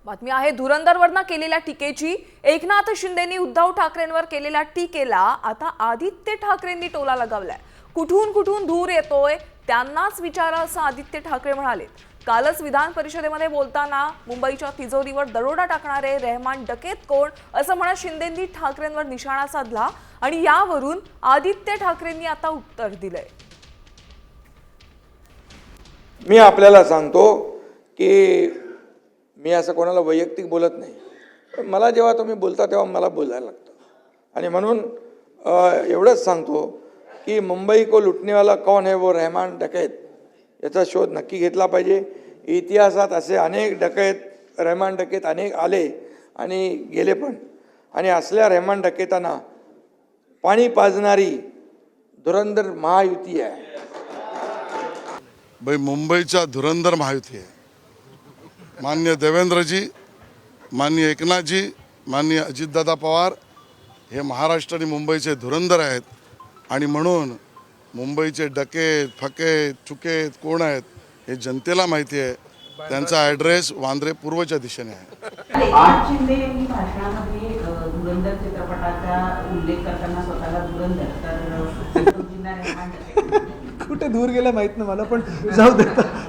बातमी आहे धुरंधरवरनं केलेल्या टीकेची। एकनाथ शिंदेंनी उद्धव ठाकरेंवर केलेल्या टीकेला आता आदित्य ठाकरेंनी टोला लगावलाय। कुठून कुठून धूर येतोय त्यांनाच विचारा असं आदित्य ठाकरे म्हणाले। कालच विधान परिषदेमध्ये बोलताना मुंबईच्या तिजोरीवर दरोडा टाकणारे रहमान डकेत कोण असं म्हणत शिंदेंनी ठाकरेंवर निशाणा साधला आणि यावरून आदित्य ठाकरेंनी आता उत्तर दिलंय। मी आपल्याला सांगतो की मी असं कोणाला वैयक्तिक बोलत नाही, पण मला जेव्हा तुम्ही बोलता तेव्हा मला बोलायला लागतं आणि म्हणून एवढंच सांगतो की मुंबई को लुटने वाला कौन है वो रहमान डकैत याचा शोध नक्की घेतला पाहिजे। इतिहासात असे अनेक डकैत रहमान डकैत अनेक आले आणि गेले पण, आणि असल्या रहमान डकैतांना पाणी पाजणारी धुरंधर महायुती आहे। भाई मुंबईचा धुरंधर महायुती आहे। माननीय देवेंद्रजी, माननीय एकनाथजी, माननीय अजितदादा पवार हे महाराष्ट्र आणि मुंबईचे धुरंधर आहेत आणि म्हणून मुंबईचे डकेत फकेत चुकेत कोण आहेत हे जनतेला माहिती आहे। त्यांचा ॲड्रेस वांद्रे पूर्वच्या दिशेने आहे। आज शिंदे यांनी भाषणामध्ये धुरंधर चित्रपटाचा उल्लेख करताना स्वतःला धुरंधर तर कुठे दूर गेला माहित नाही मला, पण जाऊ दे।